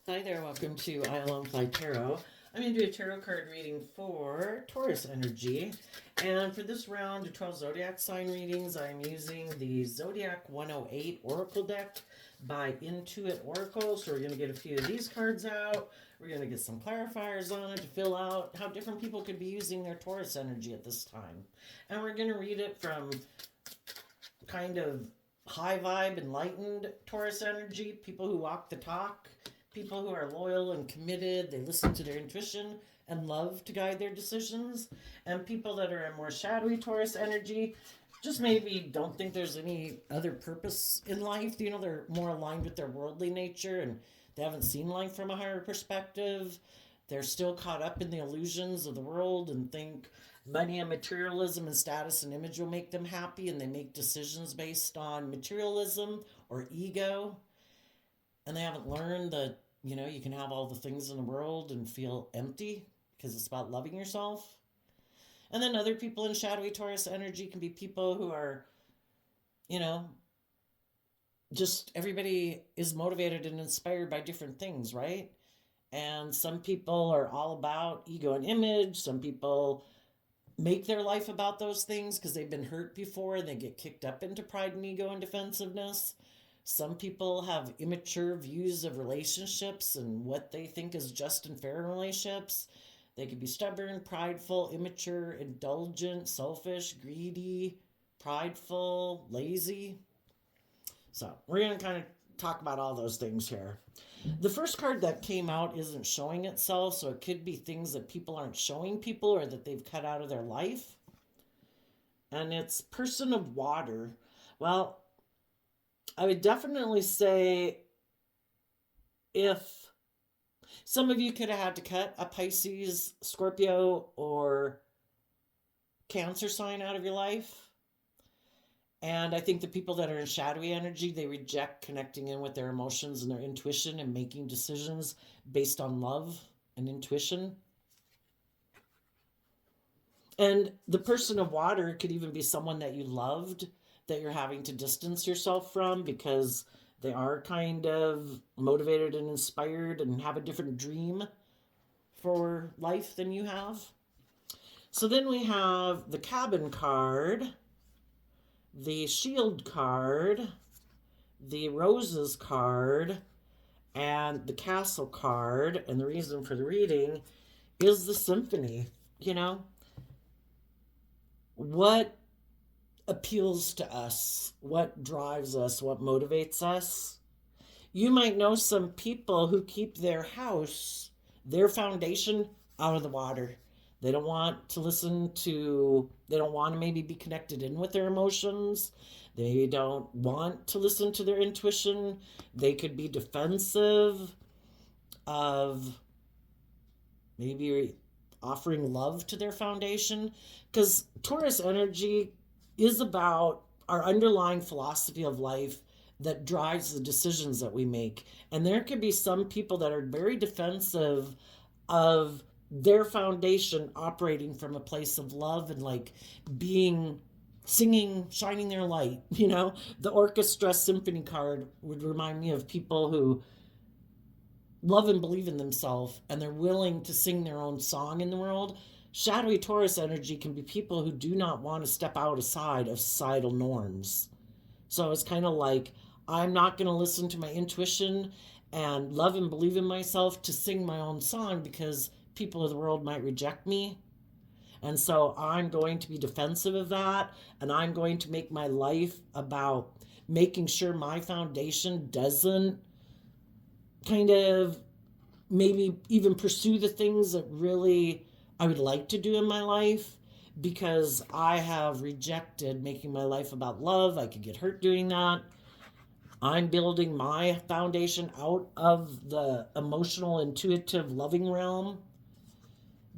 Hi there, welcome to I Alone Fly Tarot. I'm going to do a tarot card reading for Taurus energy. And for this round of 12 zodiac sign readings, I'm using the Zodiac 108 Oracle deck by Intuit Oracle. So we're going to get a few of these cards out. We're going to get some clarifiers on it to fill out how different people could be using their Taurus energy at this time. And we're going to read it from kind of high vibe, enlightened Taurus energy, people who walk the talk, people who are loyal and committed, they listen to their intuition and love to guide their decisions, and people that are in more shadowy Taurus energy just maybe don't think there's any other purpose in life. You know, they're more aligned with their worldly nature and they haven't seen life from a higher perspective. They're still caught up in the illusions of the world and think money and materialism and status and image will make them happy, and they make decisions based on materialism or ego. And they haven't learned that, you know, you can have all the things in the world and feel empty because it's about loving yourself. And then other people in shadowy Taurus energy can be people who are, you know, just everybody is motivated and inspired by different things, right? And some people are all about ego and image. Some people make their life about those things because they've been hurt before and they get kicked up into pride and ego and defensiveness. Some people have immature views of relationships and what they think is just and fair in relationships. They could be stubborn, prideful, immature, indulgent, selfish, greedy, prideful, lazy. So we're going to kind of talk about all those things here. The first card that came out isn't showing itself, so it could be things that people aren't showing people or that they've cut out of their life. And it's Person of Water. Well, I would definitely say if some of you could have had to cut a Pisces, Scorpio, or Cancer sign out of your life. And I think the people that are in shadowy energy, they reject connecting in with their emotions and their intuition and making decisions based on love and intuition. And the Person of Water could even be someone that you loved that you're having to distance yourself from because they are kind of motivated and inspired and have a different dream for life than you have. So then we have the Cabin card, the Shield card, the Roses card, and the Castle card. And the reason for the reading is the Symphony. You know, what appeals to us, what drives us, what motivates us. You might know some people who keep their house, their foundation, out of the water. They don't want to they don't want to maybe be connected in with their emotions. They don't want to listen to their intuition. They could be defensive of maybe offering love to their foundation. Because Taurus energy is about our underlying philosophy of life that drives the decisions that we make. And there could be some people that are very defensive of their foundation operating from a place of love and like being singing, shining their light. You know, the orchestra symphony card would remind me of people who love and believe in themselves and they're willing to sing their own song in the world. Shadowy Taurus energy can be people who do not want to step outside of societal norms. So it's kind of like, I'm not going to listen to my intuition and love and believe in myself to sing my own song because people of the world might reject me. And so I'm going to be defensive of that, and I'm going to make my life about making sure my foundation doesn't kind of maybe even pursue the things that really I would like to do in my life because I have rejected making my life about love. I could get hurt doing that. I'm building my foundation out of the emotional, intuitive, loving realm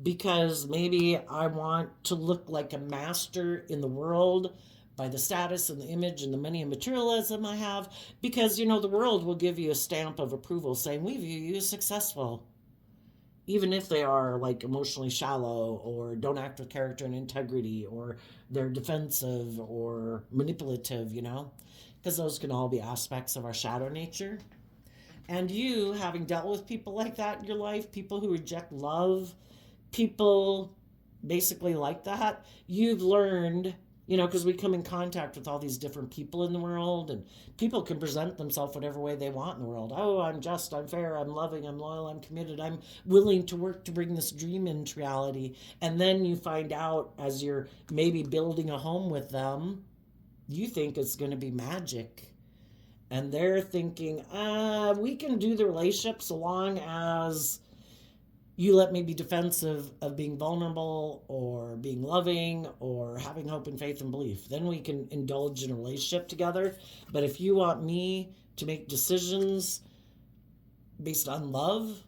because maybe I want to look like a master in the world by the status and the image and the money and materialism I have because, you know, the world will give you a stamp of approval saying we view you as successful, even if they are like emotionally shallow or don't act with character and integrity or they're defensive or manipulative, you know, because those can all be aspects of our shadow nature. And you, having dealt with people like that in your life, people who reject love, people basically like that, you've learned, because we come in contact with all these different people in the world, and people can present themselves whatever way they want in the world. Oh, I'm just, I'm fair, I'm loving, I'm loyal, I'm committed, I'm willing to work to bring this dream into reality. And then you find out as you're maybe building a home with them, you think it's going to be magic. And they're thinking, we can do the relationship so long as you let me be defensive of being vulnerable or being loving or having hope and faith and belief. Then we can indulge in a relationship together. But if you want me to make decisions based on love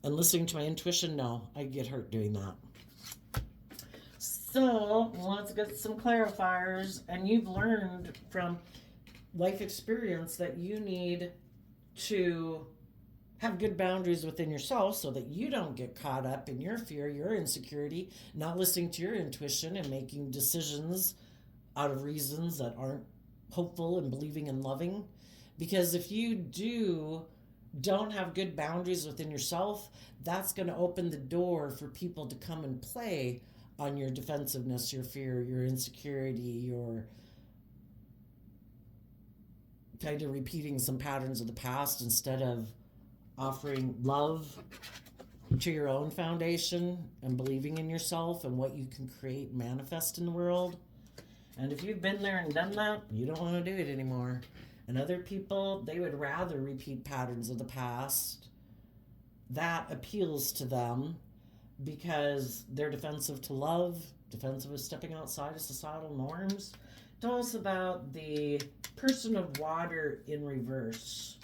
and listening to my intuition, no, I get hurt doing that. So let's get some clarifiers. And you've learned from life experience that you need to have good boundaries within yourself so that you don't get caught up in your fear, your insecurity, not listening to your intuition and making decisions out of reasons that aren't hopeful and believing and loving. Because if you don't have good boundaries within yourself, that's going to open the door for people to come and play on your defensiveness, your fear, your insecurity, your kind of repeating some patterns of the past instead of offering love to your own foundation and believing in yourself and what you can create and manifest in the world. And if you've been there and done that, you don't want to do it anymore. And other people, they would rather repeat patterns of the past. That appeals to them because they're defensive to love, defensive of stepping outside of societal norms. Tell us about the person of water in reverse.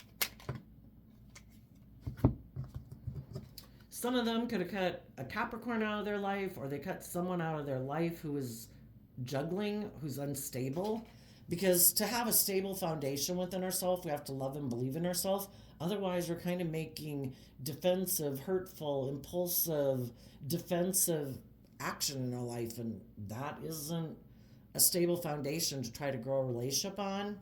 Some of them could have cut a Capricorn out of their life, or they cut someone out of their life who is juggling, who's unstable. Because to have a stable foundation within ourselves, we have to love and believe in ourselves. Otherwise, we're kind of making defensive, hurtful, impulsive, defensive action in our life. And that isn't a stable foundation to try to grow a relationship on.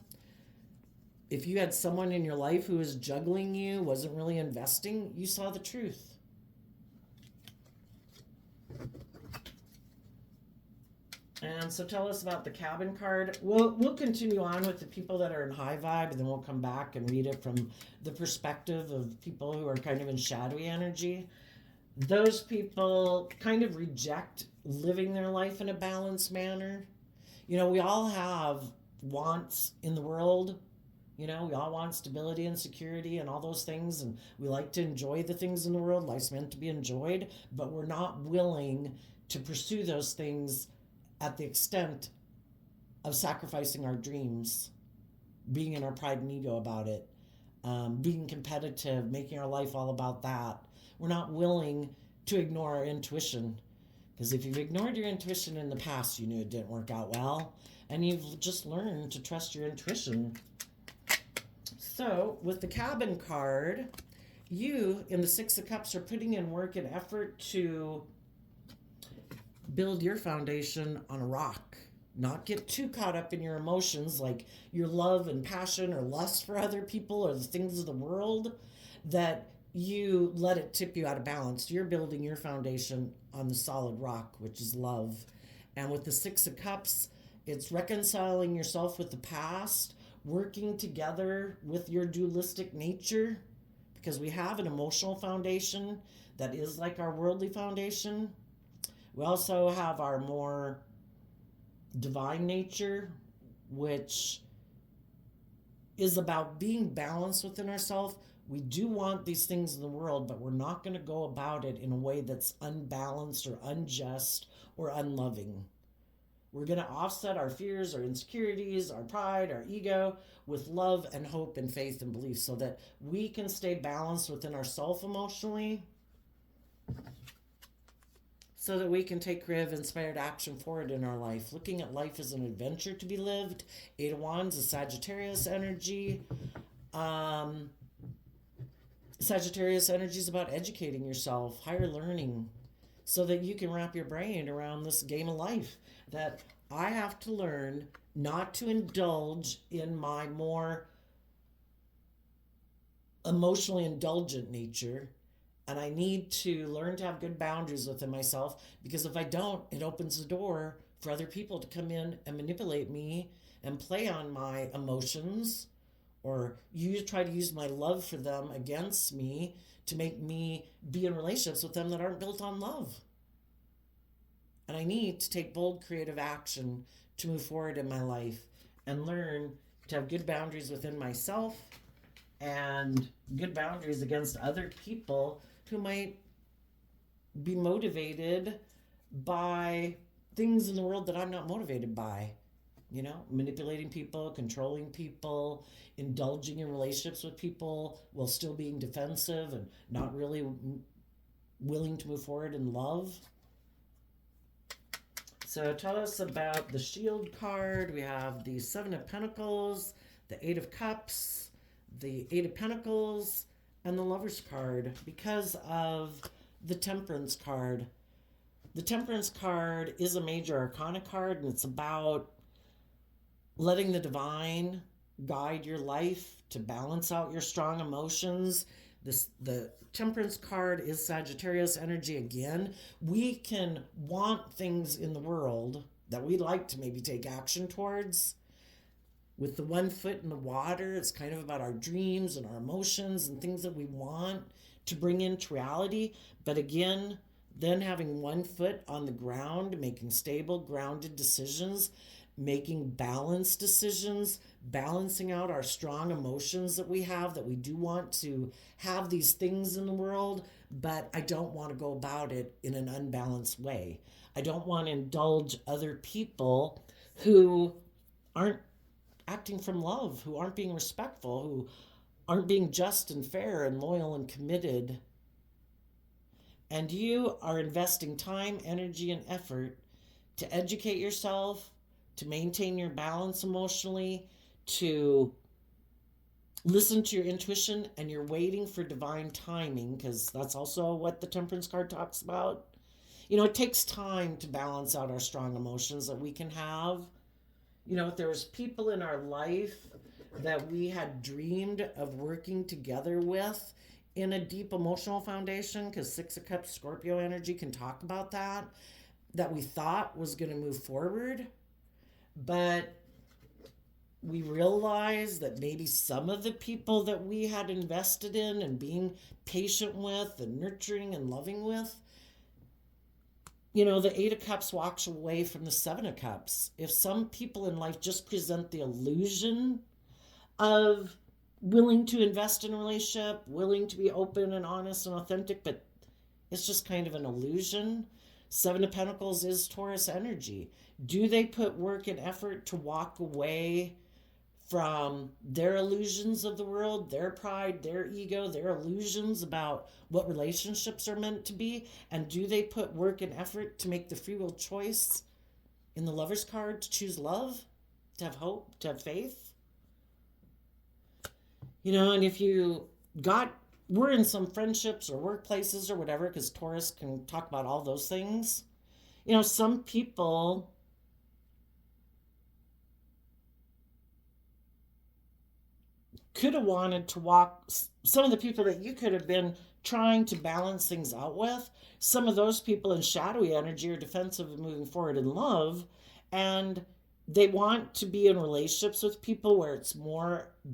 If you had someone in your life who was juggling you, wasn't really investing, you saw the truth. And so tell us about the cabin card. We'll continue on with the people that are in high vibe, and then we'll come back and read it from the perspective of people who are kind of in shadowy energy. Those people kind of reject living their life in a balanced manner. We all have wants in the world. We all want stability and security and all those things, and we like to enjoy the things in the world. Life's meant to be enjoyed, but we're not willing to pursue those things at the extent of sacrificing our dreams, being in our pride and ego about it, being competitive, making our life all about that. We're not willing to ignore our intuition, because if you've ignored your intuition in the past, you knew it didn't work out well, and you've just learned to trust your intuition. So with the cabin card, you in the Six of Cups are putting in work and effort to build your foundation on a rock. Not get too caught up in your emotions, like your love and passion or lust for other people or the things of the world, that you let it tip you out of balance. You're building your foundation on the solid rock, which is love. And with the Six of Cups, it's reconciling yourself with the past, working together with your dualistic nature, because we have an emotional foundation that is like our worldly foundation. We also have our more divine nature, which is about being balanced within ourselves. We do want these things in the world, but we're not going to go about it in a way that's unbalanced or unjust or unloving. We're going to offset our fears, our insecurities, our pride, our ego with love and hope and faith and belief so that we can stay balanced within ourselves emotionally, so that we can take creative, inspired action forward in our life. Looking at life as an adventure to be lived. Eight of Wands is Sagittarius energy. Sagittarius energy is about educating yourself, higher learning, so that you can wrap your brain around this game of life. That I have to learn not to indulge in my more emotionally indulgent nature, and I need to learn to have good boundaries within myself, because if I don't, it opens the door for other people to come in and manipulate me and play on my emotions, or you try to use my love for them against me to make me be in relationships with them that aren't built on love. And I need to take bold creative action to move forward in my life and learn to have good boundaries within myself and good boundaries against other people who might be motivated by things in the world that I'm not motivated by. You know, manipulating people, controlling people, indulging in relationships with people while still being defensive and not really willing to move forward in love. So tell us about the Shield card. We have the Seven of Pentacles, the Eight of Cups, the Eight of Pentacles, and the Lover's card because of the Temperance card. The Temperance card is a major arcana card, and it's about letting the divine guide your life to balance out your strong emotions. The Temperance card is Sagittarius energy again. We can want things in the world that we'd like to maybe take action towards. With the one foot in the water, it's kind of about our dreams and our emotions and things that we want to bring into reality. But again, then having one foot on the ground, making stable, grounded decisions, making balanced decisions, balancing out our strong emotions that we have, that we do want to have these things in the world, but I don't want to go about it in an unbalanced way. I don't want to indulge other people who aren't acting from love, who aren't being respectful, who aren't being just and fair and loyal and committed. And you are investing time, energy, and effort to educate yourself, to maintain your balance emotionally, to listen to your intuition, and you're waiting for divine timing, because that's also what the Temperance card talks about. You know, it takes time to balance out our strong emotions that we can have. You know, there's people in our life that we had dreamed of working together with in a deep emotional foundation, because Six of Cups Scorpio energy can talk about that we thought was going to move forward. But we realized that maybe some of the people that we had invested in and being patient with and nurturing and loving with, you know, the Eight of Cups walks away from the Seven of Cups. If some people in life just present the illusion of willing to invest in a relationship, willing to be open and honest and authentic, but it's just kind of an illusion. Seven of Pentacles is Taurus energy. Do they put work and effort to walk away from their illusions of the world, their pride, their ego, their illusions about what relationships are meant to be? And do they put work and effort to make the free will choice in the Lover's card to choose love, to have hope, to have faith? You know, and if we're in some friendships or workplaces or whatever, because Taurus can talk about all those things. You know, some people could have wanted to walk, some of the people that you could have been trying to balance things out with, some of those people in shadowy energy are defensive and moving forward in love, and they want to be in relationships with people where it's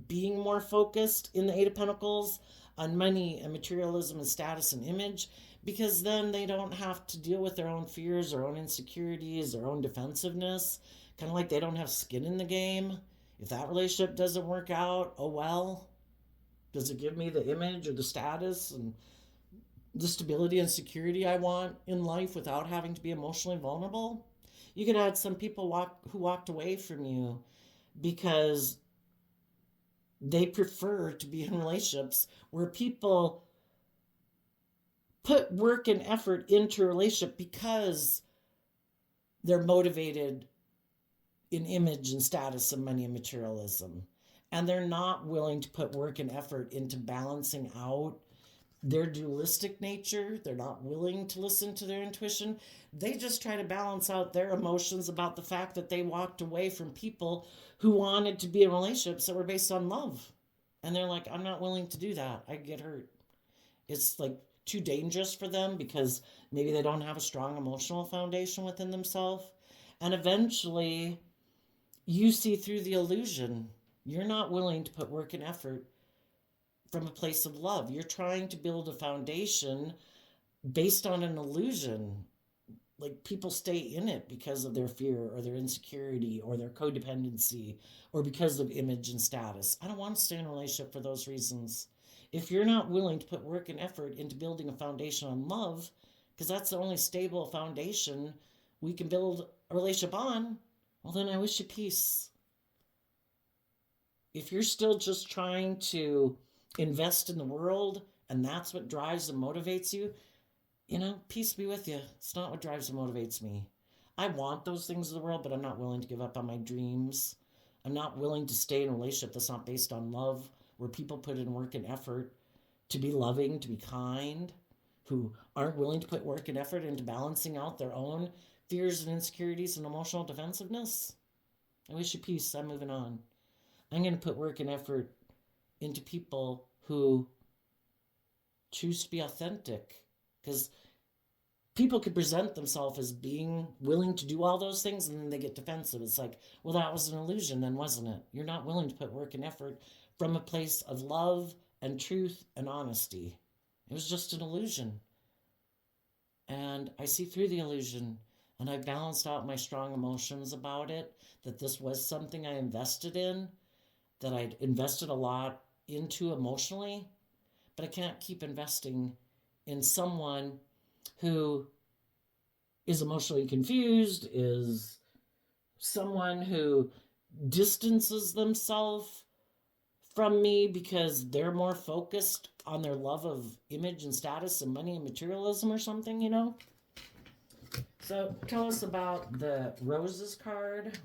being more focused in the Eight of Pentacles on money and materialism and status and image, because then they don't have to deal with their own fears, their own insecurities, their own defensiveness. Kind of like they don't have skin in the game. If that relationship doesn't work out, oh well. Does it give me the image or the status and the stability and security I want in life without having to be emotionally vulnerable? You could add some people who walked away from you because they prefer to be in relationships where people put work and effort into a relationship because they're motivated in image and status and money and materialism. And they're not willing to put work and effort into balancing out their dualistic nature. They're not willing to listen to their intuition. They just try to balance out their emotions about the fact that they walked away from people who wanted to be in relationships that were based on love. And they're like, I'm not willing to do that. I get hurt. It's like too dangerous for them because maybe they don't have a strong emotional foundation within themselves. And eventually, you see through the illusion. You're not willing to put work and effort from a place of love. You're trying to build a foundation based on an illusion. Like people stay in it because of their fear or their insecurity or their codependency or because of image and status. I don't want to stay in a relationship for those reasons. If you're not willing to put work and effort into building a foundation on love, because that's the only stable foundation we can build a relationship on, well, then I wish you peace. If you're still just trying to invest in the world and that's what drives and motivates you, peace be with you. It's not what drives and motivates me. I want those things in the world, but I'm not willing to give up on my dreams. I'm not willing to stay in a relationship that's not based on love, where people put in work and effort to be loving, to be kind, who aren't willing to put work and effort into balancing out their own fears and insecurities and emotional defensiveness. I wish you peace. I'm moving on. I'm going to put work and effort into people who choose to be authentic, because people could present themselves as being willing to do all those things and then they get defensive. It's like, well, that was an illusion then, wasn't it? You're not willing to put work and effort from a place of love and truth and honesty. It was just an illusion. And I see through the illusion, and I've balanced out my strong emotions about it, that this was something I invested in, that I'd invested a lot into emotionally, but I can't keep investing in someone who is emotionally confused, is someone who distances themselves from me because they're more focused on their love of image and status and money and materialism or something. So tell us about the Roses card.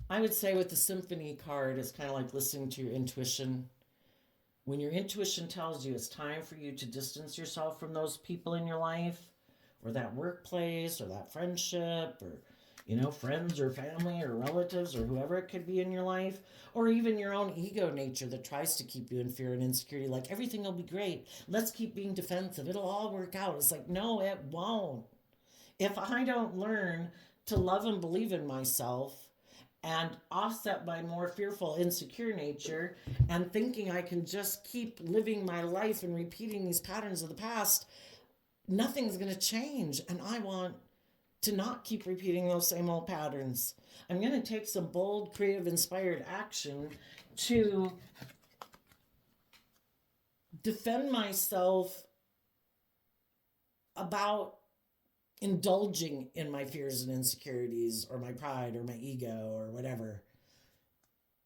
I would say with the Symphony card, it's kind of like listening to your intuition. When your intuition tells you it's time for you to distance yourself from those people in your life, or that workplace, or that friendship, or, friends or family or relatives or whoever it could be in your life, or even your own ego nature that tries to keep you in fear and insecurity, like everything will be great. Let's keep being defensive. It'll all work out. It's like, no, it won't. If I don't learn to love and believe in myself, and offset my more fearful, insecure nature, and thinking I can just keep living my life and repeating these patterns of the past, nothing's going to change. And I want to not keep repeating those same old patterns. I'm going to take some bold, creative, inspired action to defend myself about indulging in my fears and insecurities or my pride or my ego or whatever.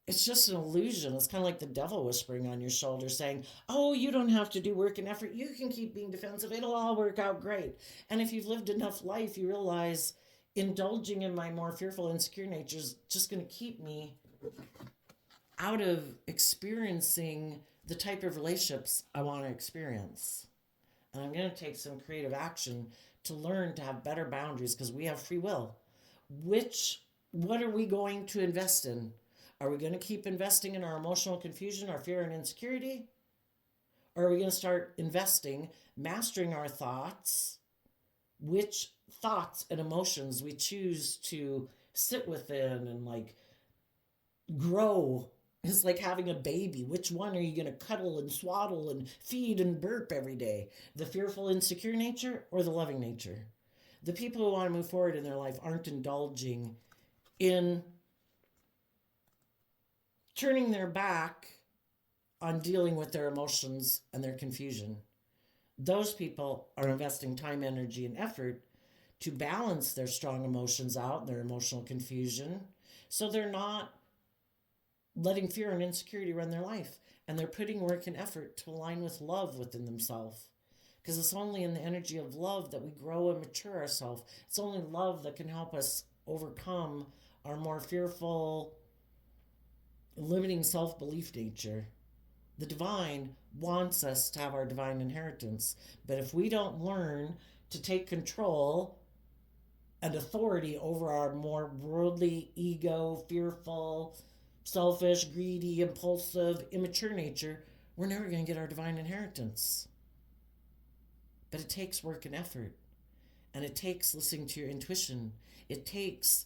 It's just an illusion. It's kind of like the devil whispering on your shoulder saying, oh, you don't have to do work and effort. You can keep being defensive. It'll all work out great. And if you've lived enough life, you realize indulging in my more fearful, insecure nature is just going to keep me out of experiencing the type of relationships I want to experience. And I'm going to take some creative action to learn to have better boundaries, because we have free will. What are we going to invest in? Are we going to keep investing in our emotional confusion, our fear and insecurity? Or are we going to start investing, mastering our thoughts, which thoughts and emotions we choose to sit within and grow? It's like having a baby. Which one are you going to cuddle and swaddle and feed and burp every day? The fearful, insecure nature or the loving nature? The people who want to move forward in their life aren't indulging in turning their back on dealing with their emotions and their confusion. Those people are investing time, energy, and effort to balance their strong emotions out and their emotional confusion, so they're not letting fear and insecurity run their life. And they're putting work and effort to align with love within themselves. Because it's only in the energy of love that we grow and mature ourselves. It's only love that can help us overcome our more fearful, limiting self-belief nature. The divine wants us to have our divine inheritance. But if we don't learn to take control and authority over our more worldly, ego, fearful, selfish, greedy, impulsive, immature nature, we're never going to get our divine inheritance. But it takes work and effort. And it takes listening to your intuition. It takes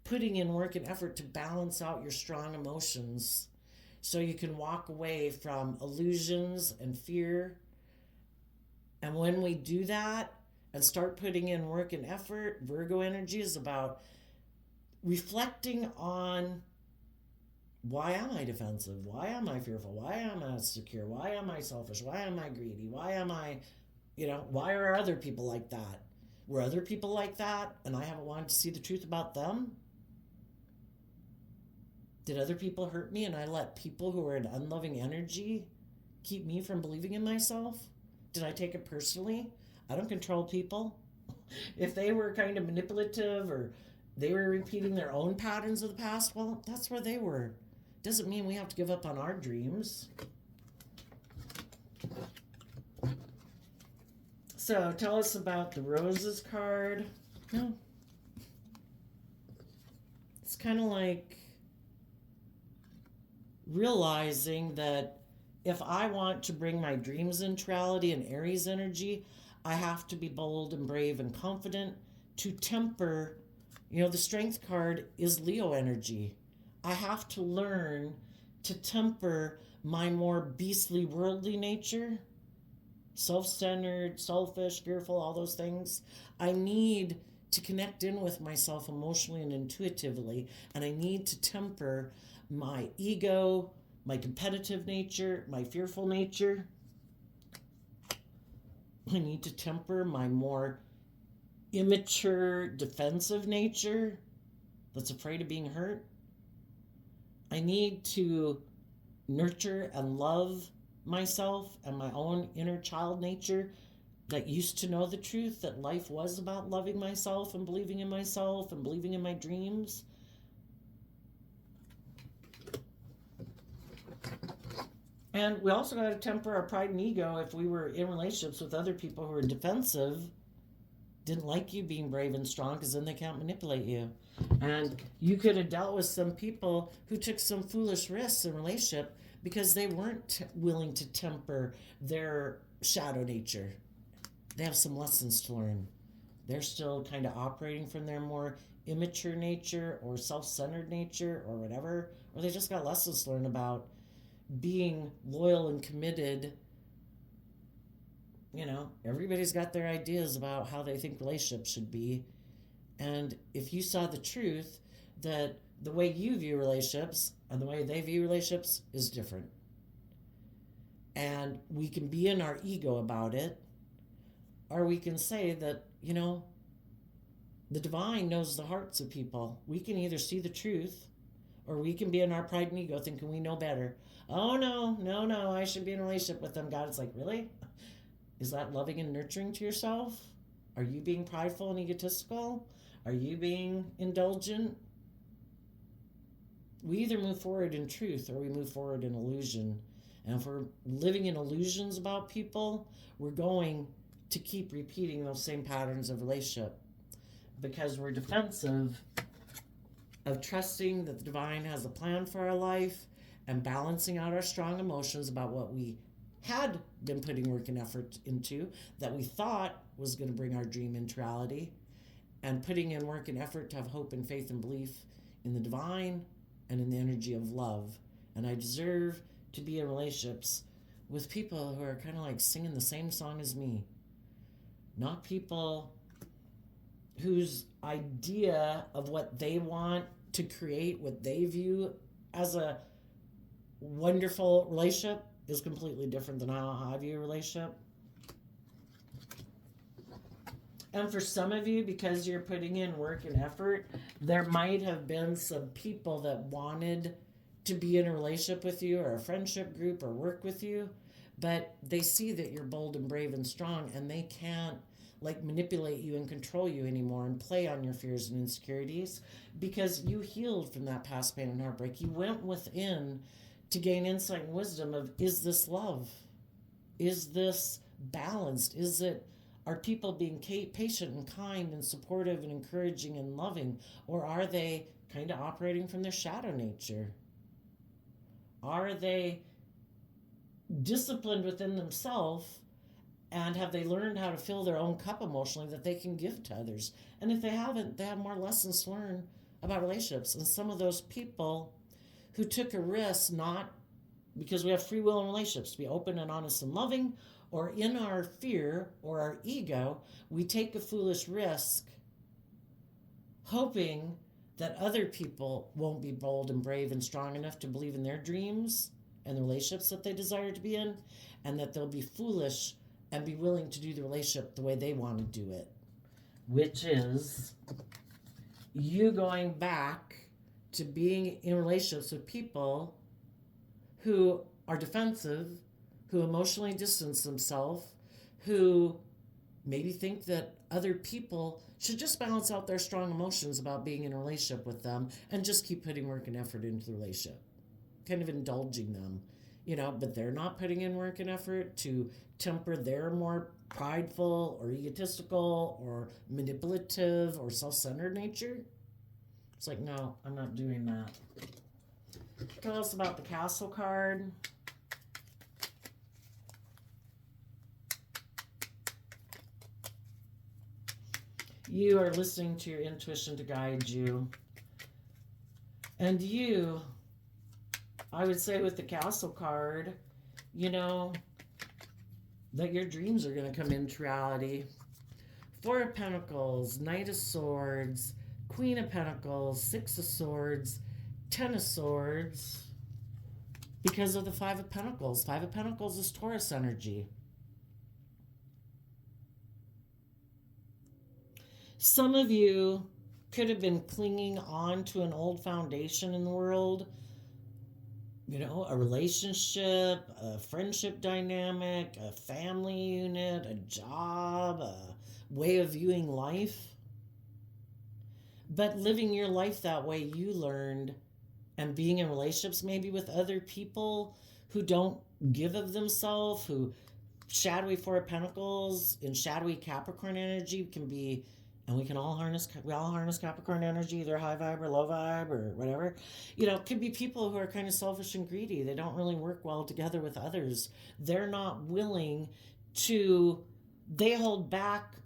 putting in work and effort to balance out your strong emotions so you can walk away from illusions and fear. And when we do that and start putting in work and effort, Virgo energy is about reflecting on, why am I defensive? Why am I fearful? Why am I insecure? Why am I selfish? Why am I greedy? Why am I, why are other people like that? Were other people like that and I haven't wanted to see the truth about them? Did other people hurt me and I let people who are in unloving energy keep me from believing in myself? Did I take it personally? I don't control people. If they were kind of manipulative or they were repeating their own patterns of the past, well, that's where they were. Doesn't mean we have to give up on our dreams. So tell us about the Roses card. No. It's kind of like realizing that if I want to bring my dreams into reality and Aries energy, I have to be bold and brave and confident to temper. The Strength card is Leo energy. I have to learn to temper my more beastly, worldly nature, self-centered, selfish, fearful, all those things. I need to connect in with myself emotionally and intuitively, and I need to temper my ego, my competitive nature, my fearful nature. I need to temper my more immature, defensive nature that's afraid of being hurt. I need to nurture and love myself and my own inner child nature that used to know the truth, that life was about loving myself and believing in myself and believing in my dreams. And we also got to temper our pride and ego if we were in relationships with other people who were defensive, didn't like you being brave and strong, because then they can't manipulate you. And you could have dealt with some people who took some foolish risks in a relationship because they weren't willing to temper their shadow nature. They have some lessons to learn. They're still kind of operating from their more immature nature or self-centered nature or whatever, or they just got lessons to learn about being loyal and committed. Everybody's got their ideas about how they think relationships should be. And if you saw the truth that the way you view relationships and the way they view relationships is different, and we can be in our ego about it, or we can say that, the divine knows the hearts of people. We can either see the truth, or we can be in our pride and ego thinking we know better. Oh, no, I should be in a relationship with them. God, it's like, really? Is that loving and nurturing to yourself? Are you being prideful and egotistical? Are you being indulgent? We either move forward in truth or we move forward in illusion. And if we're living in illusions about people, we're going to keep repeating those same patterns of relationship because we're defensive of trusting that the divine has a plan for our life and balancing out our strong emotions about what we had been putting work and effort into that we thought was going to bring our dream into reality, and putting in work and effort to have hope and faith and belief in the divine and in the energy of love. And I deserve to be in relationships with people who are kind of like singing the same song as me, not people whose idea of what they want to create, what they view as a wonderful relationship, is completely different than how I view a relationship. And for some of you, because you're putting in work and effort, there might have been some people that wanted to be in a relationship with you or a friendship group or work with you, but they see that you're bold and brave and strong, and they can't manipulate you and control you anymore and play on your fears and insecurities because you healed from that past pain and heartbreak. You went within to gain insight and wisdom of, is this love? Is this balanced? Are people being patient and kind and supportive and encouraging and loving? Or are they kind of operating from their shadow nature? Are they disciplined within themselves? And have they learned how to fill their own cup emotionally that they can give to others? And if they haven't, they have more lessons to learn about relationships. And some of those people who took a risk, not because we have free will in relationships, to be open and honest and loving, or in our fear or our ego, we take a foolish risk hoping that other people won't be bold and brave and strong enough to believe in their dreams and the relationships that they desire to be in, and that they'll be foolish and be willing to do the relationship the way they want to do it, which is you going back to being in relationships with people who are defensive, who emotionally distance themselves, who maybe think that other people should just balance out their strong emotions about being in a relationship with them and just keep putting work and effort into the relationship, kind of indulging them, but they're not putting in work and effort to temper their more prideful or egotistical or manipulative or self-centered nature. It's like, no, I'm not doing that. Tell us about the Castle card. You are listening to your intuition to guide you. And you, I would say with the Castle card, that your dreams are going to come into reality. Four of Pentacles, Knight of Swords, Queen of Pentacles, Six of Swords, Ten of Swords, because of the Five of Pentacles. Five of Pentacles is Taurus energy. Some of you could have been clinging on to an old foundation in the world, a relationship, a friendship dynamic, a family unit, a job, a way of viewing life. But living your life that way, you learned, and being in relationships maybe with other people who don't give of themselves, who shadowy Four of Pentacles and shadowy Capricorn energy can be, and we all harness Capricorn energy, either high vibe or low vibe or whatever. Could be people who are kind of selfish and greedy. They don't really work well together with others. They're not willing to, they hold back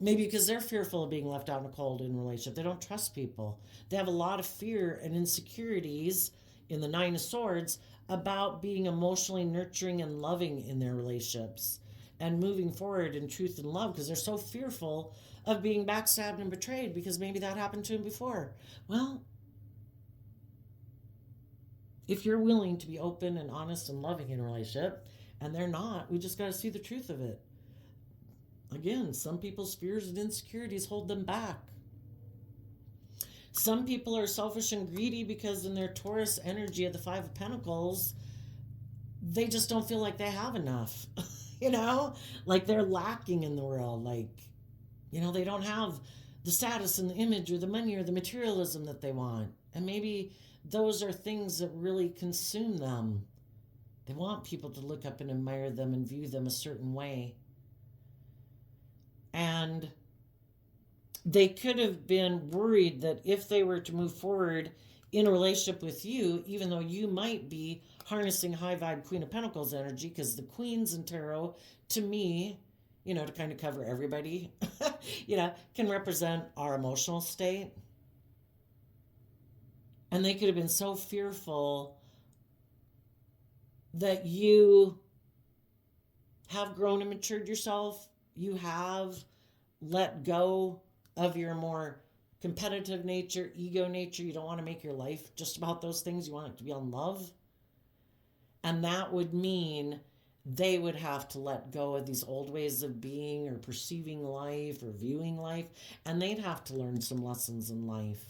maybe because they're fearful of being left out in the cold in a relationship. They don't trust people. They have a lot of fear and insecurities in the Nine of Swords about being emotionally nurturing and loving in their relationships and moving forward in truth and love because they're so fearful of being backstabbed and betrayed because maybe that happened to them before. Well, if you're willing to be open and honest and loving in a relationship, and they're not, we just got to see the truth of it. Again, some people's fears and insecurities hold them back. Some people are selfish and greedy because in their Taurus energy of the Five of Pentacles, they just don't feel like they have enough. Like they're lacking in the world. Like, they don't have the status and the image or the money or the materialism that they want. And maybe those are things that really consume them. They want people to look up and admire them and view them a certain way. And they could have been worried that if they were to move forward in a relationship with you, even though you might be harnessing high vibe Queen of Pentacles energy, because the queens in tarot, to me, to kind of cover everybody, can represent our emotional state. And they could have been so fearful that you have grown and matured yourself. You have let go of your more competitive nature, ego nature. You don't want to make your life just about those things. You want it to be on love. And that would mean they would have to let go of these old ways of being or perceiving life or viewing life. And they'd have to learn some lessons in life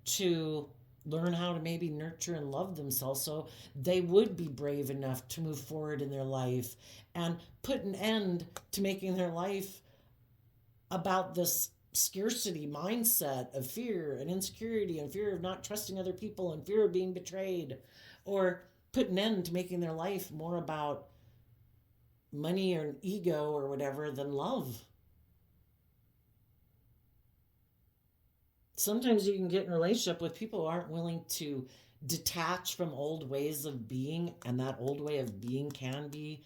to learn how to maybe nurture and love themselves so they would be brave enough to move forward in their life and put an end to making their life about this scarcity mindset of fear and insecurity and fear of not trusting other people and fear of being betrayed, or put an end to making their life more about money or ego or whatever than love. Sometimes you can get in a relationship with people who aren't willing to detach from old ways of being, and that old way of being can be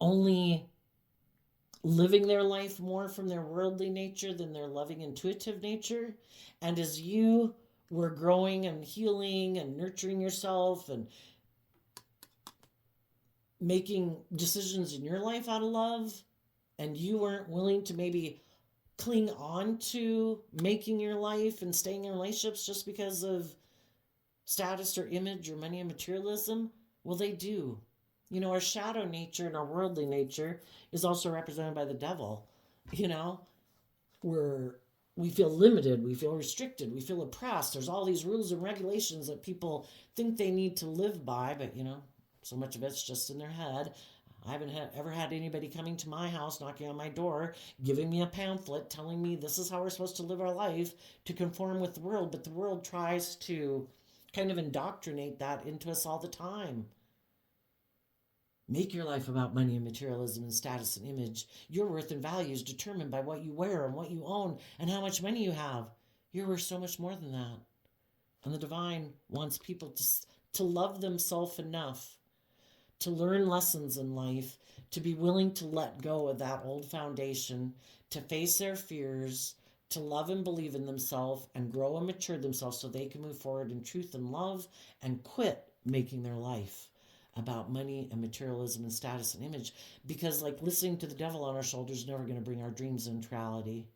only living their life more from their worldly nature than their loving intuitive nature. And as you were growing and healing and nurturing yourself and making decisions in your life out of love, and you weren't willing to maybe cling on to making your life and staying in relationships just because of status or image or money and materialism, well, they do. You know, our shadow nature and our worldly nature is also represented by the devil. You know, we feel limited, we feel restricted, we feel oppressed. There's all these rules and regulations that people think they need to live by, but you know, so much of it's just in their head. I haven't ever had anybody coming to my house, knocking on my door, giving me a pamphlet, telling me this is how we're supposed to live our life to conform with the world. But the world tries to kind of indoctrinate that into us all the time. Make your life about money and materialism and status and image. Your worth and value is determined by what you wear and what you own and how much money you have. You're worth so much more than that. And the divine wants people to love themselves enough to learn lessons in life, to be willing to let go of that old foundation, to face their fears, to love and believe in themselves and grow and mature themselves so they can move forward in truth and love and quit making their life about money and materialism and status and image. Because like listening to the devil on our shoulders is never going to bring our dreams into reality.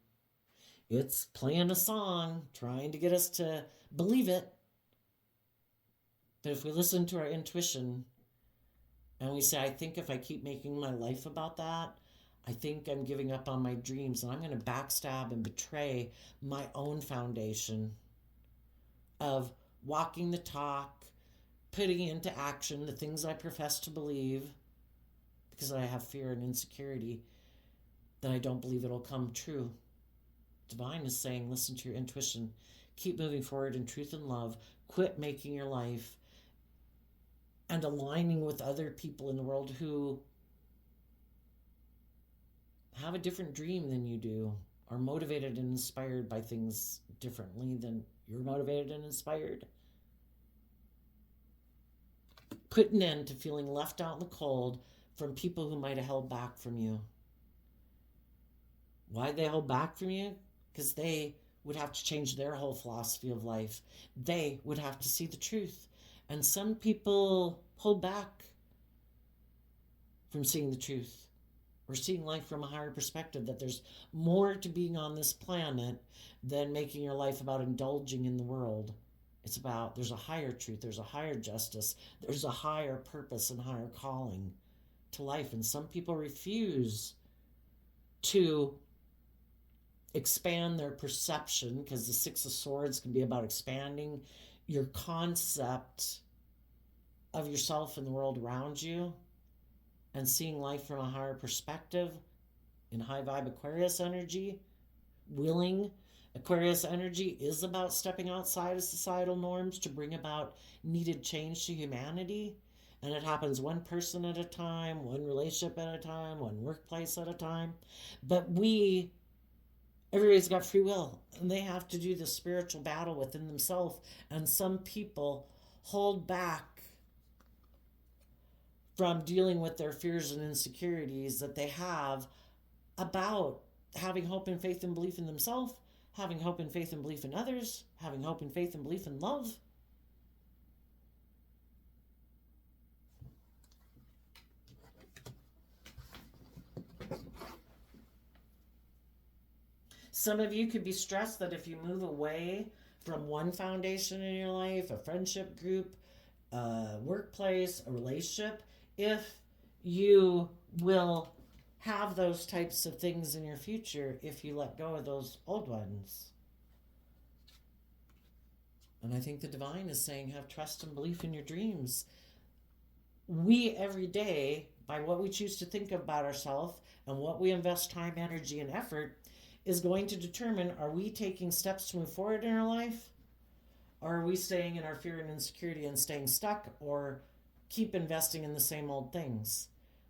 It's playing a song, trying to get us to believe it. But if we listen to our intuition and we say, I think if I keep making my life about that, I think I'm giving up on my dreams and I'm going to backstab and betray my own foundation of walking the talk, putting into action the things I profess to believe because I have fear and insecurity, then I don't believe it'll come true. Divine is saying, listen to your intuition. Keep moving forward in truth and love. Quit making your life and aligning with other people in the world who have a different dream than you do, are motivated and inspired by things differently than you're motivated and inspired. Put an end to feeling left out in the cold from people who might have held back from you. Why'd they hold back from you? Because they would have to change their whole philosophy of life. They would have to see the truth. And some people hold back from seeing the truth or seeing life from a higher perspective, that there's more to being on this planet than making your life about indulging in the world. It's about, there's a higher truth, there's a higher justice, there's a higher purpose and higher calling to life. And some people refuse to expand their perception, because the Six of Swords can be about expanding your concept of yourself and the world around you and seeing life from a higher perspective in high vibe Aquarius energy. Willing Aquarius energy is about stepping outside of societal norms to bring about needed change to humanity. And it happens one person at a time, one relationship at a time, one workplace at a time. But everybody's got free will, and they have to do the spiritual battle within themselves. And some people hold back from dealing with their fears and insecurities that they have about having hope and faith and belief in themselves, having hope and faith and belief in others, having hope and faith and belief in love. Some of you could be stressed that if you move away from one foundation in your life, a friendship group, a workplace, a relationship, if you will have those types of things in your future if you let go of those old ones. And I think the divine is saying, have trust and belief in your dreams. We, every day, by what we choose to think about ourselves and what we invest time, energy, and effort, is going to determine, are we taking steps to move forward in our life? Or are we staying in our fear and insecurity and staying stuck, or keep investing in the same old things?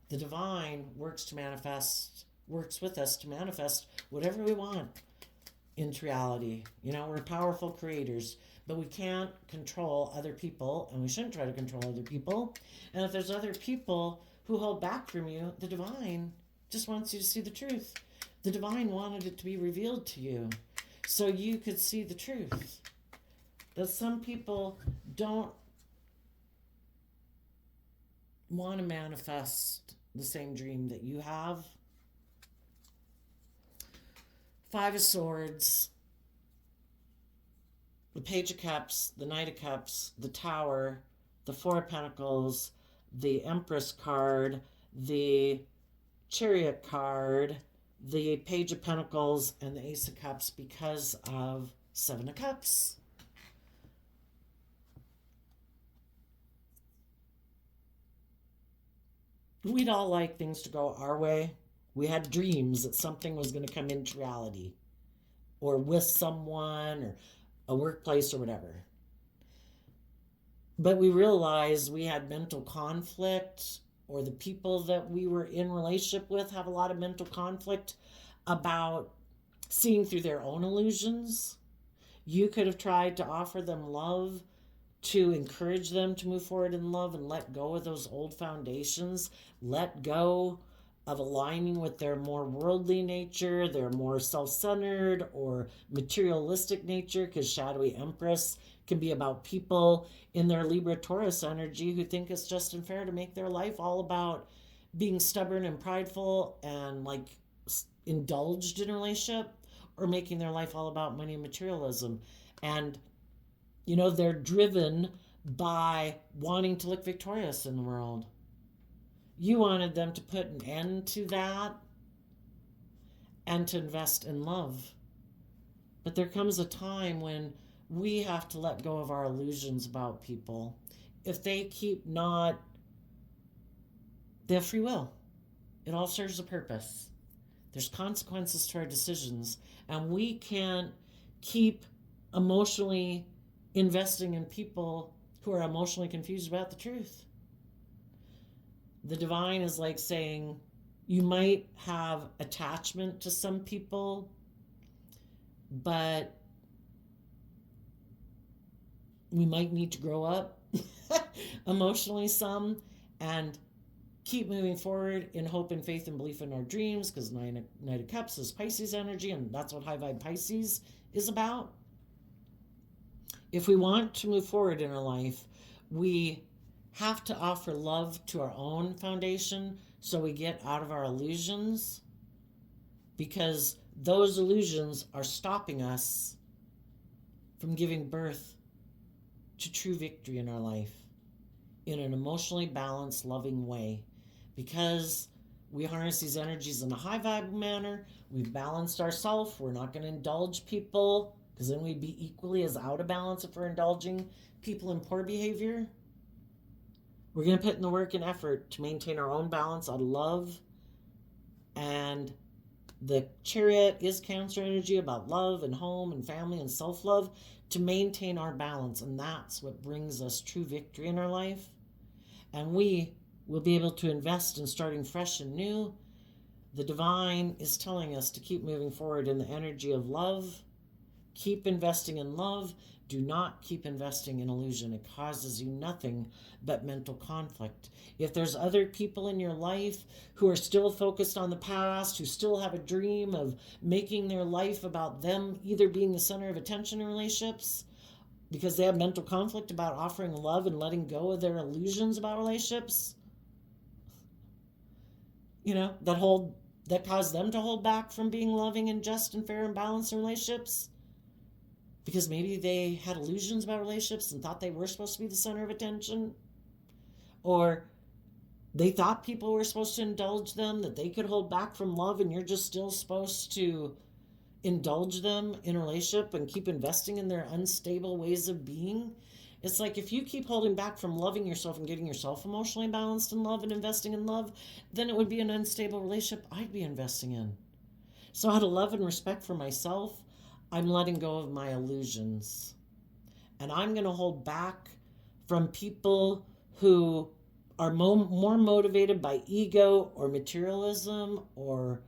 The divine works with us to manifest whatever we want into reality. You know, we're powerful creators, But we can't control other people, and we shouldn't try to control other people. And if there's other people who hold back from you, the divine just wants you to see the truth. The divine wanted it to be revealed to you so you could see the truth. That some people don't want to manifest the same dream that you have. Five of Swords, the Page of Cups, the Knight of Cups, the Tower, the Four of Pentacles, the Empress card, the Chariot card, the Page of Pentacles, and the Ace of Cups because of Seven of Cups. We'd all like things to go our way. We had dreams that something was going to come into reality, or with someone, or a workplace, or whatever. But we realized we had mental conflict, or the people that we were in relationship with have a lot of mental conflict about seeing through their own illusions. You could have tried to offer them love, to encourage them to move forward in love and let go of those old foundations, let go of aligning with their more worldly nature, their more self-centered or materialistic nature, because Shadowy Empress can be about people in their Libra Taurus energy who think it's just and fair to make their life all about being stubborn and prideful and like indulged in a relationship, or making their life all about money and materialism. And you know, they're driven by wanting to look victorious in the world. You wanted them to put an end to that and to invest in love. But there comes a time when we have to let go of our illusions about people. If they keep not, they have free will. It all serves a purpose. There's consequences to our decisions, and we can't keep emotionally investing in people who are emotionally confused about the truth. The divine is like saying, you might have attachment to some people, but we might need to grow up emotionally some and keep moving forward in hope and faith and belief in our dreams, because Knight of Cups is Pisces energy, and that's what High Vibe Pisces is about. If we want to move forward in our life, we have to offer love to our own foundation so we get out of our illusions, because those illusions are stopping us from giving birth to true victory in our life in an emotionally balanced, loving way. Because we harness these energies in a high vibe manner, we've balanced ourselves, we're not going to indulge people, because then we'd be equally as out of balance if we're indulging people in poor behavior. We're going to put in the work and effort to maintain our own balance out of love. And the Chariot is Cancer energy, about love and home and family and self-love, to maintain our balance. And that's what brings us true victory in our life. And we will be able to invest in starting fresh and new. The divine is telling us to keep moving forward in the energy of love. Keep investing in love. Do not keep investing in illusion. It causes you nothing but mental conflict. If there's other people in your life who are still focused on the past, who still have a dream of making their life about them either being the center of attention in relationships, because they have mental conflict about offering love and letting go of their illusions about relationships, you know, that cause them to hold back from being loving and just and fair and balanced in relationships, because maybe they had illusions about relationships and thought they were supposed to be the center of attention, or they thought people were supposed to indulge them, that they could hold back from love, and you're just still supposed to indulge them in a relationship and keep investing in their unstable ways of being. It's like, if you keep holding back from loving yourself and getting yourself emotionally balanced in love and investing in love, then it would be an unstable relationship I'd be investing in. So out of love and respect for myself, I'm letting go of my illusions. And I'm going to hold back from people who are more motivated by ego or materialism or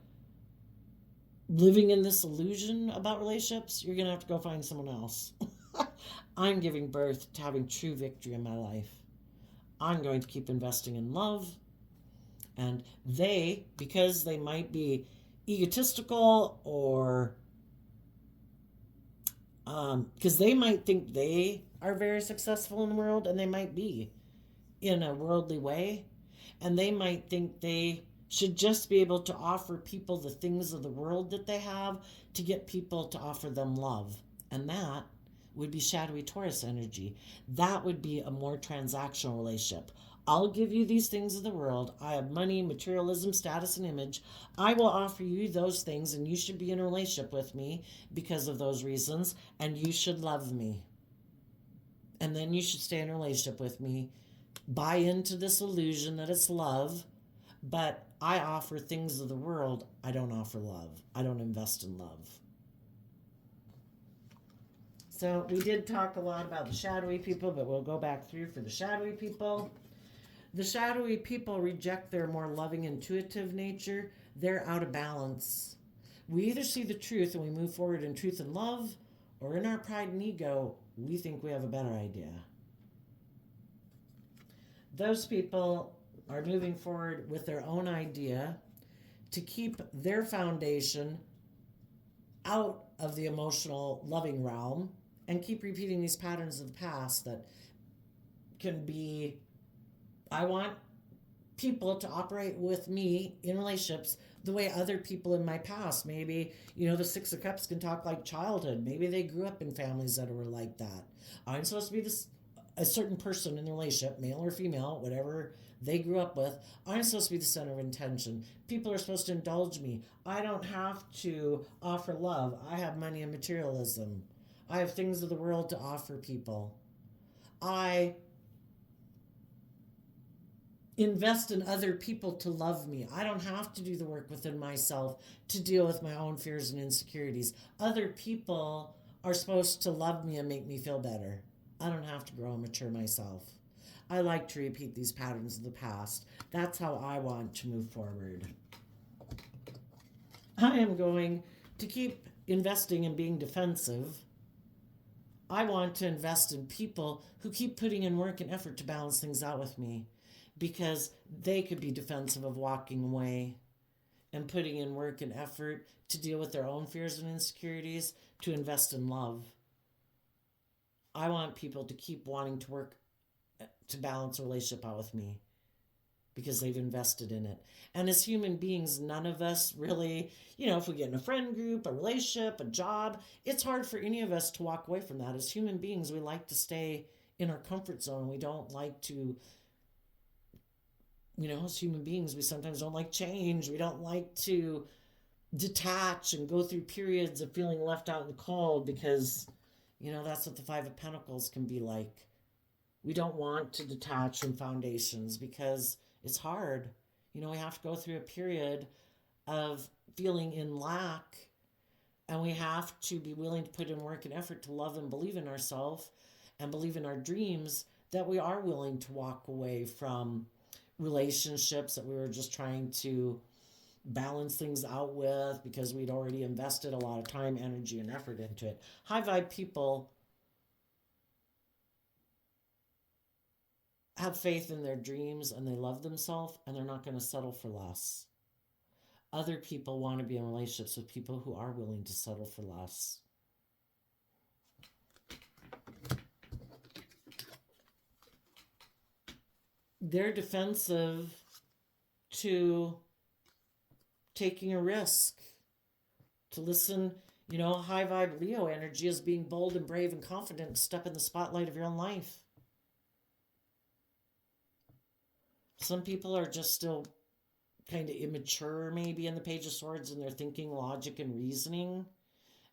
living in this illusion about relationships. You're going to have to go find someone else. I'm giving birth to having true victory in my life. I'm going to keep investing in love. And they, because they might be egotistical or because they might think they are very successful in the world, and they might be in a worldly way, and they might think they should just be able to offer people the things of the world that they have to get people to offer them love. And that would be shadowy Taurus energy. That would be a more transactional relationship. I'll give you these things of the world. I have money, materialism, status, and image. I will offer you those things, and you should be in a relationship with me because of those reasons, and you should love me. And then you should stay in a relationship with me. Buy into this illusion that it's love, but I offer things of the world. I don't offer love. I don't invest in love. So we did talk a lot about the shadowy people, but we'll go back through for the shadowy people. The shadowy people reject their more loving, intuitive nature. They're out of balance. We either see the truth and we move forward in truth and love, or in our pride and ego, we think we have a better idea. Those people are moving forward with their own idea to keep their foundation out of the emotional loving realm and keep repeating these patterns of the past that can be, I want people to operate with me in relationships the way other people in my past. Maybe, the Six of Cups can talk like childhood. Maybe they grew up in families that were like that. I'm supposed to be a certain person in the relationship, male or female, whatever they grew up with. I'm supposed to be the center of intention. People are supposed to indulge me. I don't have to offer love. I have money and materialism. I have things of the world to offer people. I invest in other people to love me. I don't have to do the work within myself to deal with my own fears and insecurities. Other people are supposed to love me and make me feel better. I don't have to grow and mature myself. I like to repeat these patterns of the past. That's how I want to move forward. I am going to keep investing in being defensive. I want to invest in people who keep putting in work and effort to balance things out with me, because they could be defensive of walking away and putting in work and effort to deal with their own fears and insecurities, to invest in love. I want people to keep wanting to work to balance a relationship out with me because they've invested in it. And as human beings, none of us really, if we get in a friend group, a relationship, a job, it's hard for any of us to walk away from that. As human beings, we like to stay in our comfort zone. We don't like to, as human beings, we sometimes don't like change. We don't like to detach and go through periods of feeling left out in the cold because, that's what the Five of Pentacles can be like. We don't want to detach from foundations because it's hard. We have to go through a period of feeling in lack, and we have to be willing to put in work and effort to love and believe in ourselves and believe in our dreams, that we are willing to walk away from relationships that we were just trying to balance things out with because we'd already invested a lot of time, energy, and effort into it. High vibe people have faith in their dreams and they love themselves, and they're not going to settle for less. Other people want to be in relationships with people who are willing to settle for less. They're defensive to taking a risk, to listen. High vibe Leo energy is being bold and brave and confident to step in the spotlight of your own life. Some people are just still kind of immature, maybe in the Page of Swords, in their thinking, logic, and reasoning.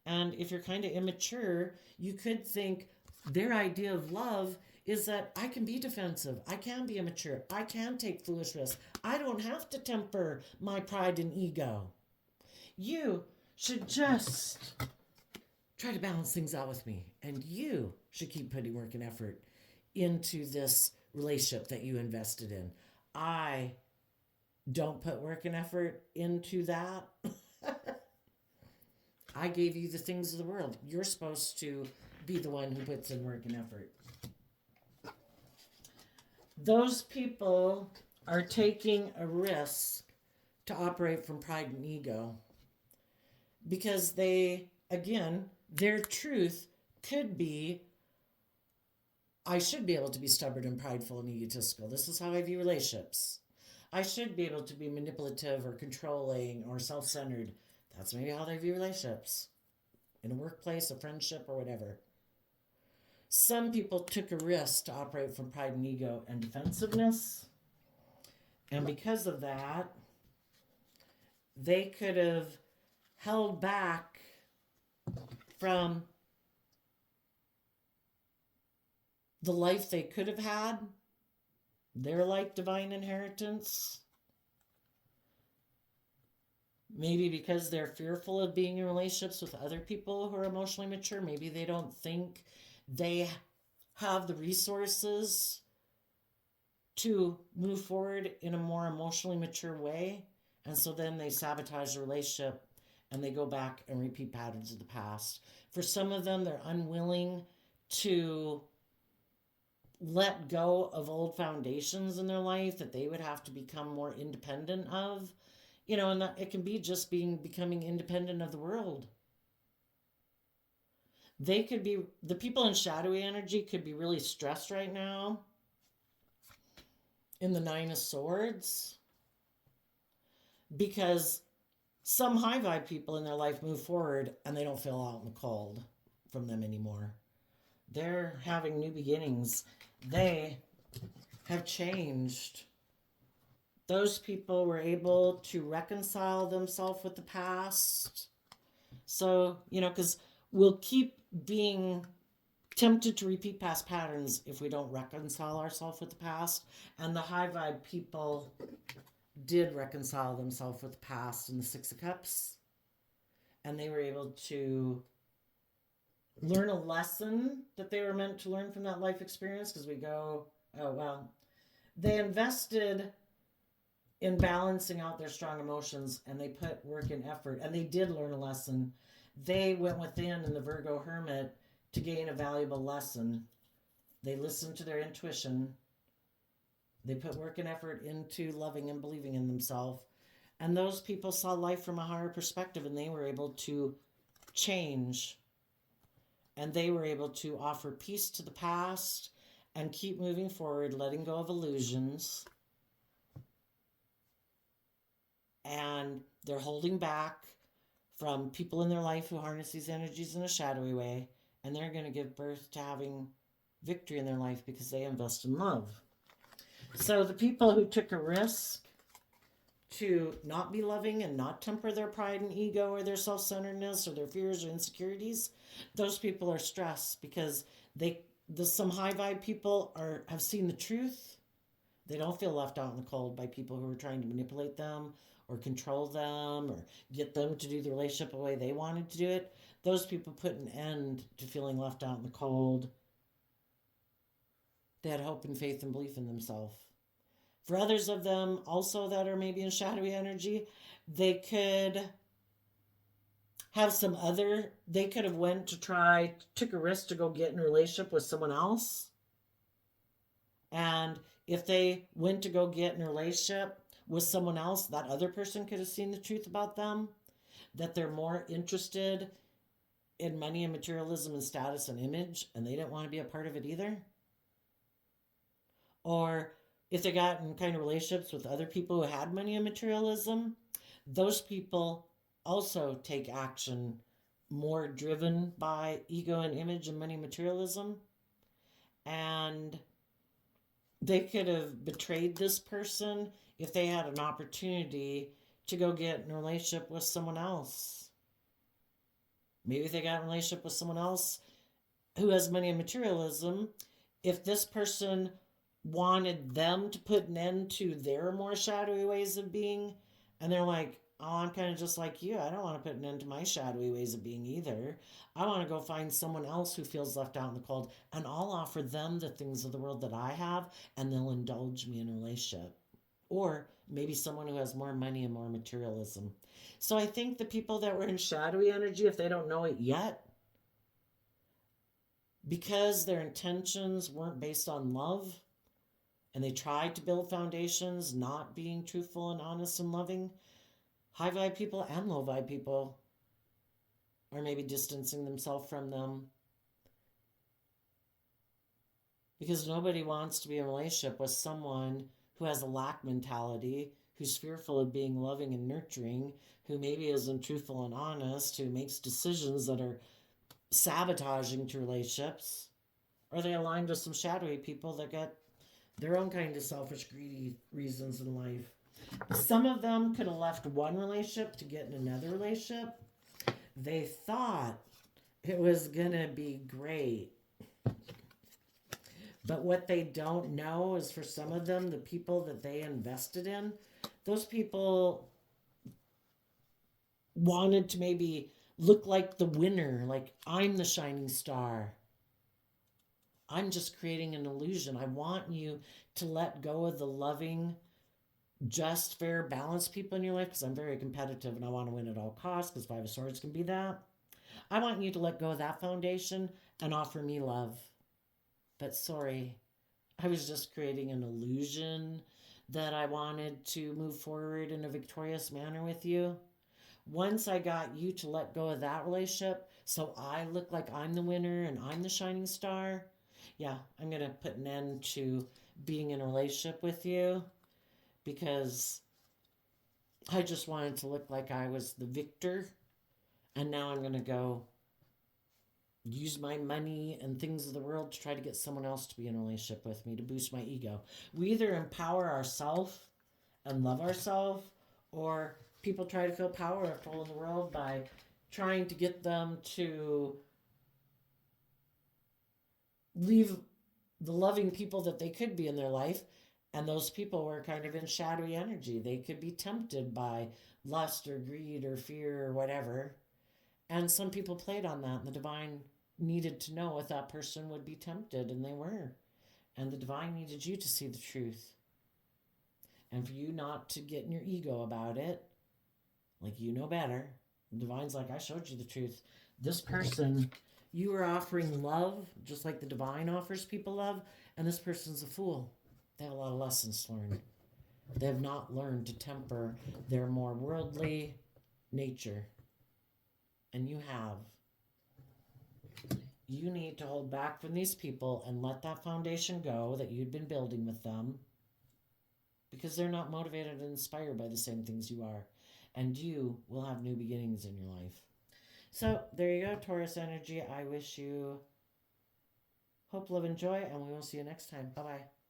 And if you're kind of immature, you could think their idea of love is that I can be defensive, I can be immature, I can take foolish risks, I don't have to temper my pride and ego. You should just try to balance things out with me, and you should keep putting work and effort into this relationship that you invested in. I don't put work and effort into that. I gave you the things of the world. You're supposed to be the one who puts in work and effort. Those people are taking a risk to operate from pride and ego because they, again, their truth could be, I should be able to be stubborn and prideful and egotistical. This is how I view relationships. I should be able to be manipulative or controlling or self-centered. That's maybe how they view relationships in a workplace, a friendship, or whatever. Some people took a risk to operate from pride and ego and defensiveness. And because of that, they could have held back from the life they could have had, their like divine inheritance. Maybe because they're fearful of being in relationships with other people who are emotionally mature. Maybe they don't think they have the resources to move forward in a more emotionally mature way. And so then they sabotage the relationship and they go back and repeat patterns of the past. For some of them, they're unwilling to let go of old foundations in their life that they would have to become more independent of. You know, and that it can be just becoming independent of the world. They could be, the people in shadowy energy could be really stressed right now in the Nine of Swords because some high vibe people in their life move forward and they don't feel out in the cold from them anymore. They're having new beginnings. They have changed. Those people were able to reconcile themselves with the past. So, you know, because we'll keep being tempted to repeat past patterns if we don't reconcile ourselves with the past. And the high vibe people did reconcile themselves with the past in the Six of Cups. And they were able to learn a lesson that they were meant to learn from that life experience, because we go, oh, well, they invested in balancing out their strong emotions and they put work and effort and they did learn a lesson. They went within in the Virgo Hermit to gain a valuable lesson. They listened to their intuition. They put work and effort into loving and believing in themselves. And those people saw life from a higher perspective and they were able to change. And they were able to offer peace to the past and keep moving forward, letting go of illusions. And they're holding back from people in their life who harness these energies in a shadowy way. And they're going to give birth to having victory in their life because they invest in love. So the people who took a risk to not be loving and not temper their pride and ego or their self-centeredness or their fears or insecurities, those people are stressed because some high vibe people have seen the truth. They don't feel left out in the cold by people who are trying to manipulate them or control them or get them to do the relationship the way they wanted to do it. Those people put an end to feeling left out in the cold. They had hope and faith and belief in themselves. For others of them also that are maybe in shadowy energy, they could have they could have took a risk to go get in a relationship with someone else. And if they went to go get in a relationship with someone else, that other person could have seen the truth about them, that they're more interested in money and materialism and status and image, and they didn't want to be a part of it either. Or if they got in kind of relationships with other people who had money and materialism, those people also take action more driven by ego and image and money and materialism. And they could have betrayed this person if they had an opportunity to go get in a relationship with someone else. Maybe they got in a relationship with someone else who has money and materialism. If this person wanted them to put an end to their more shadowy ways of being, and they're like, oh, I'm kind of just like you. I don't want to put an end to my shadowy ways of being either. I want to go find someone else who feels left out in the cold, and I'll offer them the things of the world that I have, and they'll indulge me in a relationship. Or maybe someone who has more money and more materialism. So I think the people that were in shadowy energy, if they don't know it yet, because their intentions weren't based on love and they tried to build foundations not being truthful and honest and loving, high vibe people and low vibe people are maybe distancing themselves from them because nobody wants to be in a relationship with someone who has a lack mentality, who's fearful of being loving and nurturing, who maybe isn't truthful and honest, who makes decisions that are sabotaging to relationships. Or they align to some shadowy people that get their own kind of selfish, greedy reasons in life. Some of them could have left one relationship to get in another relationship. They thought it was gonna be great. But what they don't know is, for some of them, the people that they invested in, those people wanted to maybe look like the winner, like I'm the shining star. I'm just creating an illusion. I want you to let go of the loving, just, fair, balanced people in your life, because I'm very competitive and I want to win at all costs, because Five of Swords can be that. I want you to let go of that foundation and offer me love. But sorry, I was just creating an illusion that I wanted to move forward in a victorious manner with you. Once I got you to let go of that relationship, so I look like I'm the winner and I'm the shining star, yeah, I'm going to put an end to being in a relationship with you, because I just wanted to look like I was the victor. And now I'm going to go use my money and things of the world to try to get someone else to be in a relationship with me to boost my ego. We either empower ourselves and love ourselves, or people try to feel powerful in the world by trying to get them to leave the loving people that they could be in their life. And those people were kind of in shadowy energy. They could be tempted by lust or greed or fear or whatever. And some people played on that, and the divine needed to know if that person would be tempted, and they were. And the divine needed you to see the truth. And for you not to get in your ego about it, like you know better. The divine's like, I showed you the truth. This person, you are offering love, just like the divine offers people love, and this person's a fool. They have a lot of lessons to learn. They have not learned to temper their more worldly nature. And you have. You need to hold back from these people and let that foundation go that you'd been building with them, because they're not motivated and inspired by the same things you are. And you will have new beginnings in your life. So there you go, Taurus energy. I wish you hope, love, and joy, and we will see you next time. Bye-bye.